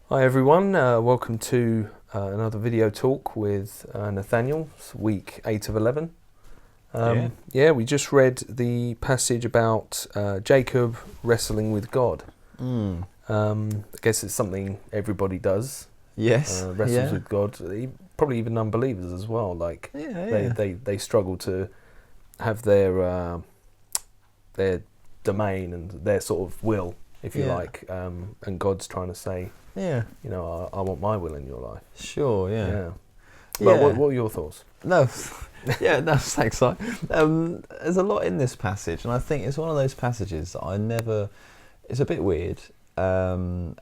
Hi everyone, welcome to another video talk with Nathaniel. It's week 8 of 11. We just read the passage about Jacob wrestling with God. I guess it's something everybody does. Yes. Wrestles with God. Probably even unbelievers as well. They struggle to have their domain and their sort of will, if you like, and God's trying to say, I want my will in your life. Sure, yeah. But what are your thoughts? No, thanks. There's a lot in this passage, and I think it's one of those passages that it's a bit weird, and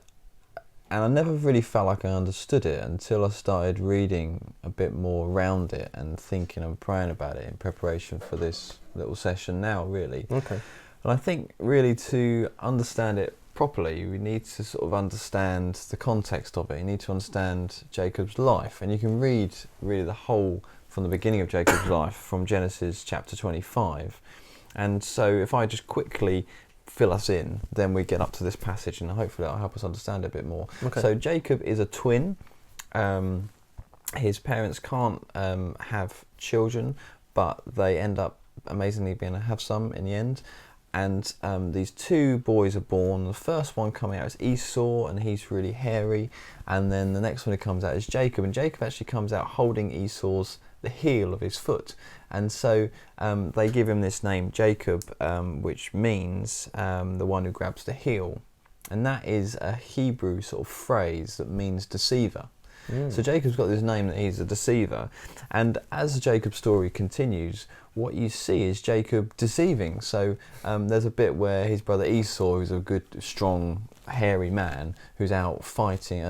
I never really felt like I understood it until I started reading a bit more around it and thinking and praying about it in preparation for this little session now, really. Okay. And I think really to understand it properly, we need to sort of understand the context of it. You need to understand Jacob's life, and you can read really the whole from the beginning of Jacob's life from Genesis chapter 25. And so if I just quickly fill us in, then we get up to this passage, and hopefully that'll help us understand it a bit more. Okay. So Jacob is a twin. His parents can't have children, but they end up amazingly being able to have some in the end. And these two boys are born. The first one coming out is Esau, and he's really hairy. And then the next one who comes out is Jacob. And Jacob actually comes out holding the heel of his foot. And so they give him this name, Jacob, which means the one who grabs the heel. And that is a Hebrew sort of phrase that means deceiver. So Jacob's got this name that he's a deceiver. And as Jacob's story continues, what you see is Jacob deceiving. So there's a bit where his brother Esau, who's a good, strong, hairy man, who's out hunting,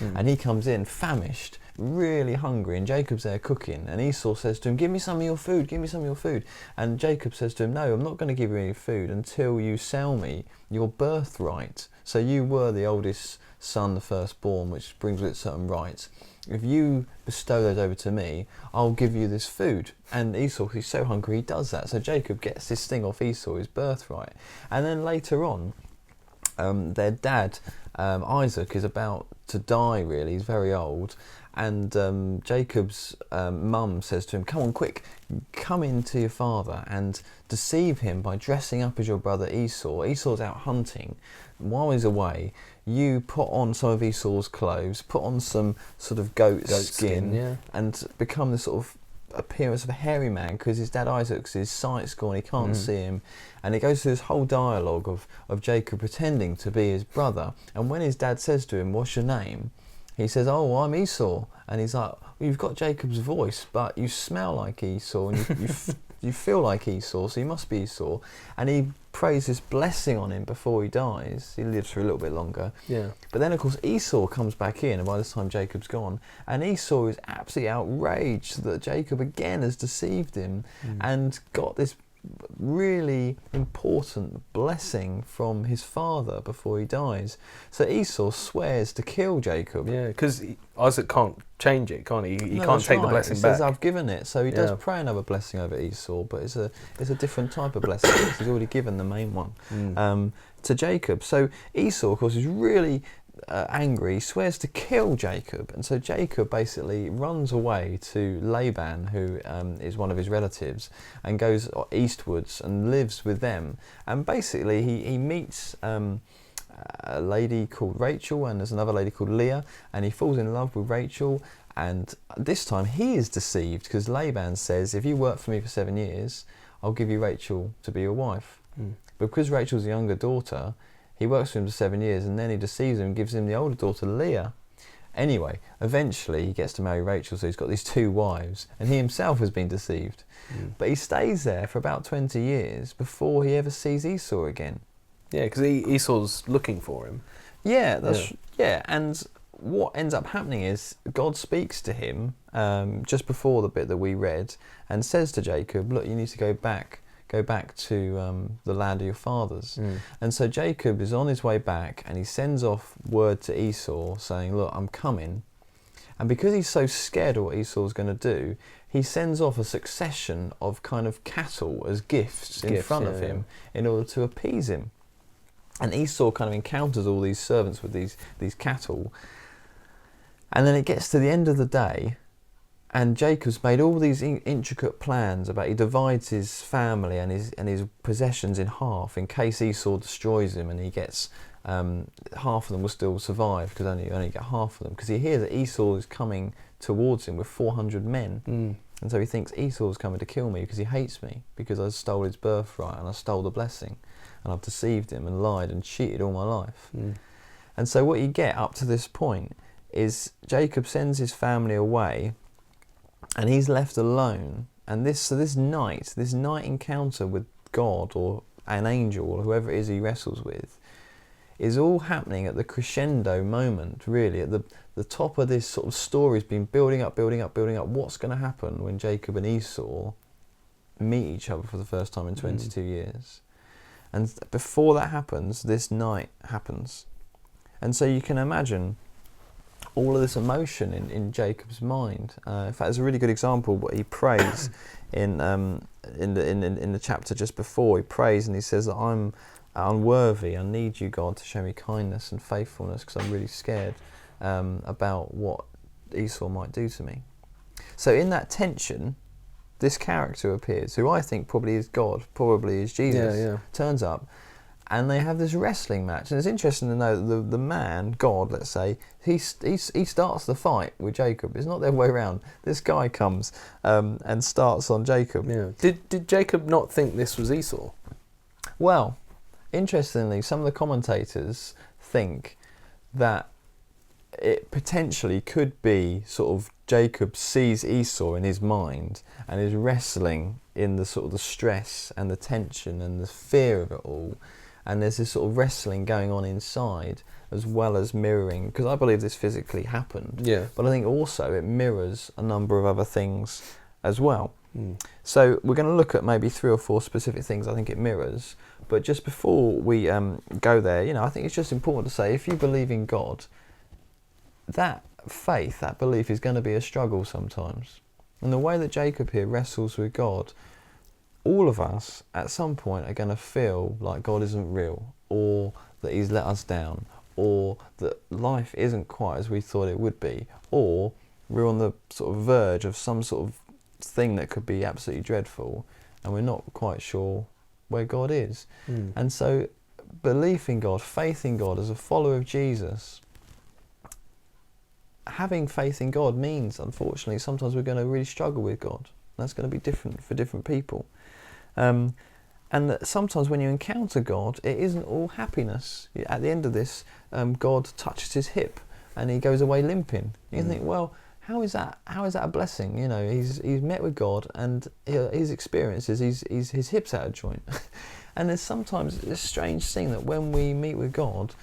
and he comes in famished, really hungry, and Jacob's there cooking, and Esau says to him, give me some of your food, and Jacob says to him, no, I'm not going to give you any food until you sell me your birthright. So you were the oldest son, the firstborn, which brings with it certain rights. If you bestow those over to me, I'll give you this food. And Esau, he's so hungry, he does that. So Jacob gets this thing off Esau, his birthright. And then later on, their dad, Isaac, is about to die, really. He's very old. And Jacob's mum says to him, come on, quick, come in to your father and deceive him by dressing up as your brother Esau. Esau's out hunting. While he's away, you put on some of Esau's clothes, put on some sort of goat skin, and become the sort of appearance of a hairy man, because his dad Isaac's his sight's gone, he can't see him. And it goes through this whole dialogue of Jacob pretending to be his brother. And when his dad says to him, what's your name? He says, oh, I'm Esau. And he's like, well, you've got Jacob's voice, but you smell like Esau, and you feel like Esau, so you must be Esau. And he prays this blessing on him before he dies. He lives for a little bit longer. Yeah. But then, of course, Esau comes back in, and by this time Jacob's gone. And Esau is absolutely outraged that Jacob again has deceived him and got this really important blessing from his father before he dies. So Esau swears to kill Jacob. Yeah, because Isaac can't change it, can't he? He No, can't take the right. blessing He back. says, I've given it. So he does pray another blessing over Esau, but it's a different type of blessing because he's already given the main one to Jacob. So Esau, of course, is really angry. He swears to kill Jacob, and so Jacob basically runs away to Laban, who is one of his relatives, and goes eastwards and lives with them. And basically he meets a lady called Rachel, and there's another lady called Leah, and he falls in love with Rachel. And this time he is deceived, because Laban says, if you work for me for 7 years, I'll give you Rachel to be your wife. But because Rachel's the younger daughter, he works for him for 7 years, and then he deceives him and gives him the older daughter, Leah. Anyway, eventually he gets to marry Rachel, so he's got these two wives, and he himself has been deceived. But he stays there for about 20 years before he ever sees Esau again. Yeah, because Esau's looking for him. Yeah, and what ends up happening is God speaks to him just before the bit that we read, and says to Jacob, look, you need to go back to the land of your fathers. And so Jacob is on his way back, and he sends off word to Esau saying, look, I'm coming. And because he's so scared of what Esau's going to do, he sends off a succession of kind of cattle as gifts in front of him in order to appease him. And Esau kind of encounters all these servants with these cattle. And then it gets to the end of the day, and Jacob's made all these intricate plans about, he divides his family and his possessions in half in case Esau destroys him, and he gets half of them will still survive because only get half of them, because he hears that Esau is coming towards him with 400 men. And so he thinks Esau's coming to kill me because he hates me, because I stole his birthright and I stole the blessing, and I've deceived him and lied and cheated all my life. And so what you get up to this point is Jacob sends his family away, and he's left alone. And this night encounter with God or an angel or whoever it is he wrestles with is all happening at the crescendo moment, really. At the top of this sort of story's been building up. What's going to happen when Jacob and Esau meet each other for the first time in 22 years? And before that happens, this night happens. And so you can imagine all of this emotion in Jacob's mind. In fact, there's a really good example what he prays in the chapter just before. He prays and he says that I'm unworthy. I need you, God, to show me kindness and faithfulness, because I'm really scared about what Esau might do to me. So in that tension, this character appears, who I think probably is God, probably is Jesus, turns up, and they have this wrestling match. And it's interesting to know that the man, God, let's say, he starts the fight with Jacob. It's not the other way around. This guy comes and starts on Jacob. Yeah. Did Jacob not think this was Esau? Well, interestingly, some of the commentators think that it potentially could be sort of Jacob sees Esau in his mind and is wrestling in the sort of the stress and the tension and the fear of it all. And there's this sort of wrestling going on inside, as well as mirroring, because I believe this physically happened. Yeah. But I think also it mirrors a number of other things as well. So we're going to look at maybe 3 or 4 specific things I think it mirrors. But just before we go there, I think it's just important to say, if you believe in God, that faith, that belief is going to be a struggle sometimes. And the way that Jacob here wrestles with God, all of us at some point are going to feel like God isn't real, or that he's let us down, or that life isn't quite as we thought it would be, or we're on the sort of verge of some sort of thing that could be absolutely dreadful, and we're not quite sure where God is. And so belief in God, faith in God, as a follower of Jesus, having faith in God means, unfortunately, sometimes we're going to really struggle with God. That's going to be different for different people. And that sometimes when you encounter God, it isn't all happiness. At the end of this, God touches his hip and he goes away limping. You think, well, how is that a blessing? He's met with God, and his experience is his hip's out of joint. And there's sometimes this strange thing that when we meet with God,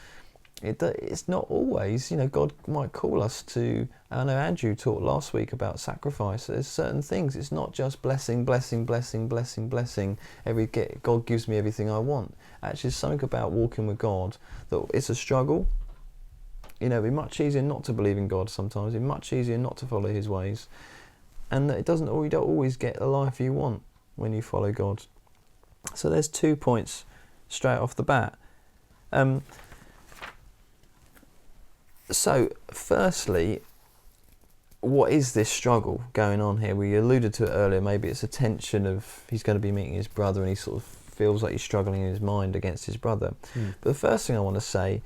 it's not always, God might call us to, I know Andrew talked last week about sacrifice. There's certain things, it's not just blessing, God gives me everything I want. Actually, there's something about walking with God that it's a struggle. It'd be much easier not to believe in God sometimes, it'd be much easier not to follow his ways. And you don't always get the life you want when you follow God. So there's 2 points straight off the bat. So, firstly, what is this struggle going on here? We alluded to it earlier. Maybe it's a tension of he's going to be meeting his brother and he sort of feels like he's struggling in his mind against his brother. But the first thing I want to say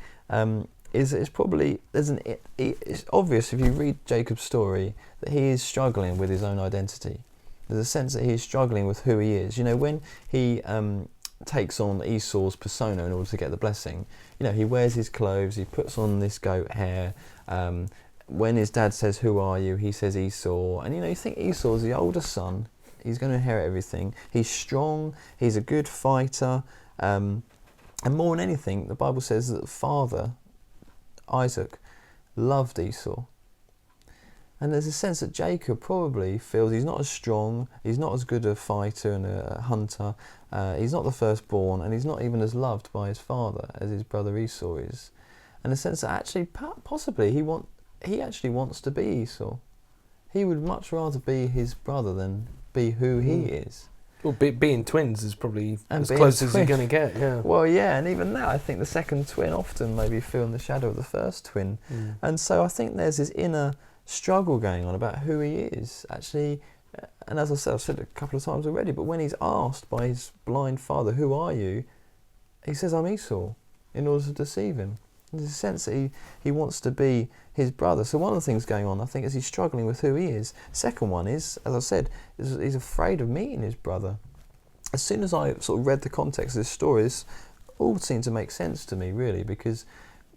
is that it's obvious if you read Jacob's story that he is struggling with his own identity. There's a sense that he's struggling with who he is. When he takes on Esau's persona in order to get the blessing, he wears his clothes, he puts on this goat hair. When his dad says, "Who are you?" he says Esau. And you think Esau's the older son, he's going to inherit everything. He's strong, he's a good fighter. And more than anything, the Bible says that father, Isaac, loved Esau. And there's a sense that Jacob probably feels he's not as strong, he's not as good a fighter and a hunter, he's not the firstborn, and he's not even as loved by his father as his brother Esau is. And a sense that actually, possibly, he actually wants to be Esau. He would much rather be his brother than be who he is. Well, being twins is probably And as being close as you're twin. going to get, yeah. Well, yeah, and even now, I think the second twin often maybe feel in the shadow of the first twin. Mm. And so I think there's this inner struggle going on about who he is, actually. And as I said, I've said it a couple of times already, but when he's asked by his blind father, who are you? He says, I'm Esau, in order to deceive him. There's a sense that he wants to be his brother. So one of the things going on, I think, is he's struggling with who he is. Second one is, as I said, he's afraid of meeting his brother. As soon as I sort of read the context of this story, this all seemed to make sense to me, really, because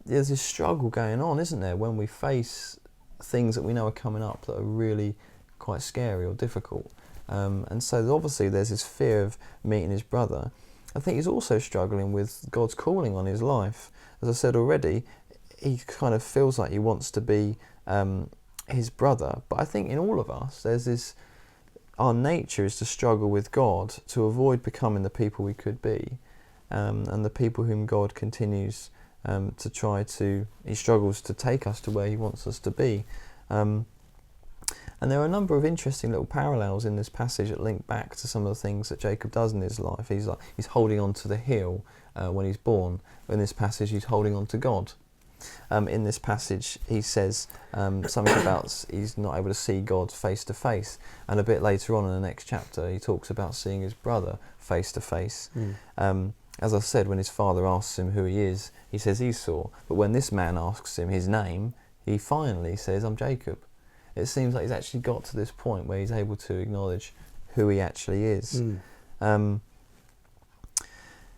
there's this struggle going on, isn't there, when we face things that we know are coming up that are really quite scary or difficult. And so obviously there's this fear of meeting his brother. I think he's also struggling with God's calling on his life. As I said already, he kind of feels like he wants to be his brother. But I think in all of us, there's this, our nature is to struggle with God, to avoid becoming the people we could be, and the people whom God continues to try to, he struggles to take us to where he wants us to be. And there are a number of interesting little parallels in this passage that link back to some of the things that Jacob does in his life. He's holding on to the heel when he's born. In this passage, he's holding on to God. In this passage, he says something about he's not able to see God face to face. And a bit later on in the next chapter, he talks about seeing his brother face to face. As I said, when his father asks him who he is, he says Esau. But when this man asks him his name, he finally says, I'm Jacob. It seems like he's actually got to this point where he's able to acknowledge who he actually is. And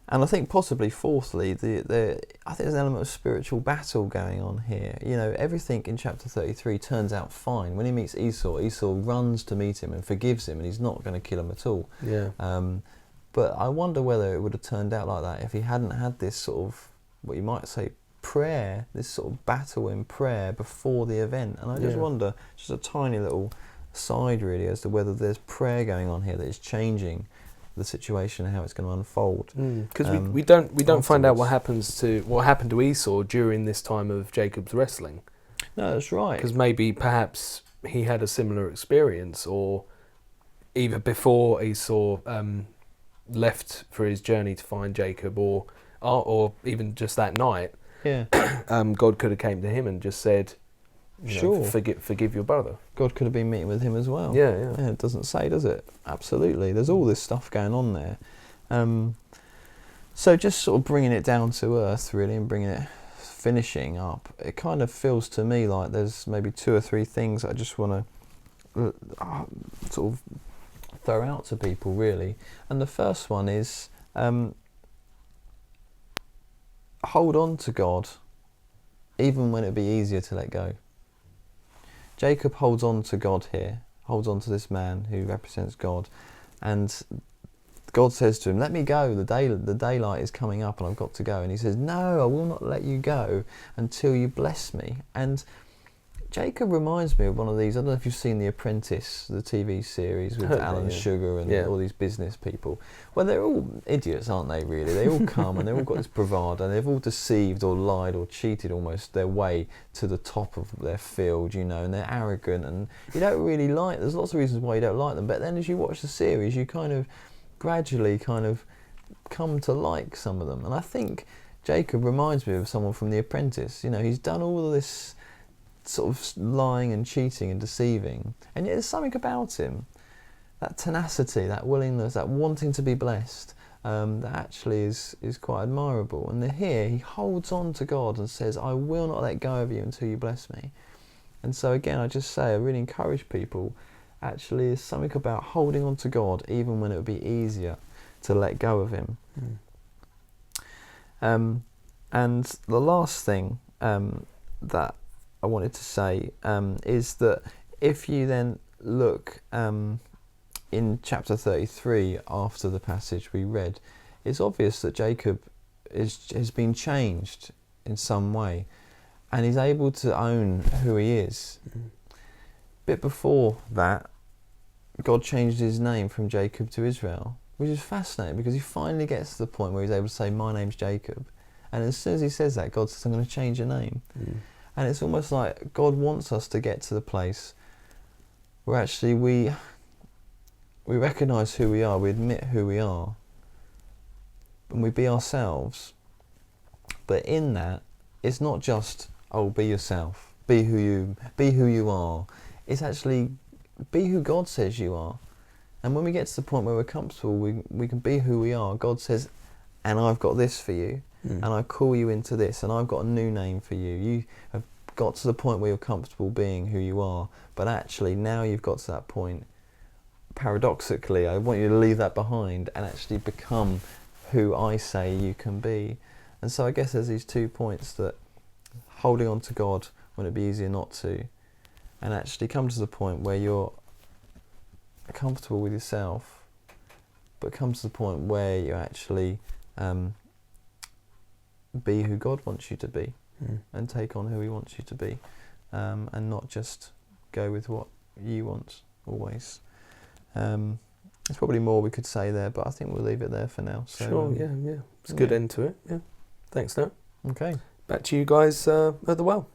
I think possibly fourthly, I think there's an element of spiritual battle going on here. You know, everything in chapter 33 turns out fine. When he meets Esau, Esau runs to meet him and forgives him, and he's not going to kill him at all. Yeah. But I wonder whether it would have turned out like that if he hadn't had this sort of, what you might say, prayer, this sort of battle in prayer before the event. And I just wonder, just a tiny little side really, as to whether there's prayer going on here that is changing the situation and how it's going to unfold. Because we don't find out what happened to Esau during this time of Jacob's wrestling. No, that's right. Because maybe perhaps he had a similar experience, or either before Esau left for his journey to find Jacob, or even just that night. Yeah. God could have came to him and just said, forgive your brother. God could have been meeting with him as well. Yeah. It doesn't say, does it? Absolutely. There's all this stuff going on there. So just sort of bringing it down to earth, really, and finishing up, it kind of feels to me like there's maybe 2 or 3 things I just want to sort of throw out to people, really. And the first one is hold on to God even when it'd be easier to let go. Jacob holds on to God here, holds on to this man who represents God, and God says to him, let me go, the daylight is coming up and I've got to go. And he says, no, I will not let you go until you bless me. And Jacob reminds me of one of these, I don't know if you've seen The Apprentice, the TV series with Alan Sugar and all these business people. Well, they're all idiots, aren't they, really? They all come and they've all got this bravado, and they've all deceived or lied or cheated almost their way to the top of their field, you know, and they're arrogant, and you don't really like, there's lots of reasons why you don't like them, but then as you watch the series, you kind of gradually kind of come to like some of them. And I think Jacob reminds me of someone from The Apprentice. You know, he's done all of this sort of lying and cheating and deceiving, and yet there's something about him, that tenacity, that willingness, that wanting to be blessed, that actually is quite admirable. And here he holds on to God and says, I will not let go of you until you bless me. And so again, I just say, I really encourage people, actually there's something about holding on to God even when it would be easier to let go of him. And the last thing that I wanted to say is that if you then look in chapter 33 after the passage we read, it's obvious that Jacob has been changed in some way, and he's able to own who he is. A bit before that, God changed his name from Jacob to Israel, which is fascinating because he finally gets to the point where he's able to say, my name's Jacob. And as soon as he says that, God says, I'm going to change your name. And it's almost like God wants us to get to the place where actually we recognise who we are, we admit who we are, and we be ourselves. But in that, it's not just, oh, be yourself, be who you are. It's actually be who God says you are. And when we get to the point where we're comfortable, we can be who we are. God says, and I've got this for you, and I call you into this, and I've got a new name for you. You have got to the point where you're comfortable being who you are, but actually now you've got to that point, paradoxically, I want you to leave that behind and actually become who I say you can be. And so I guess there's these 2 points, that holding on to God when it'd be easier not to, and actually come to the point where you're comfortable with yourself, but come to the point where you actually be who God wants you to be, and take on who he wants you to be, and not just go with what you want always. There's probably more we could say there, but I think we'll leave it there for now. So, sure, yeah. It's a good end to it, yeah. Thanks, Nat. Okay. Back to you guys at the well.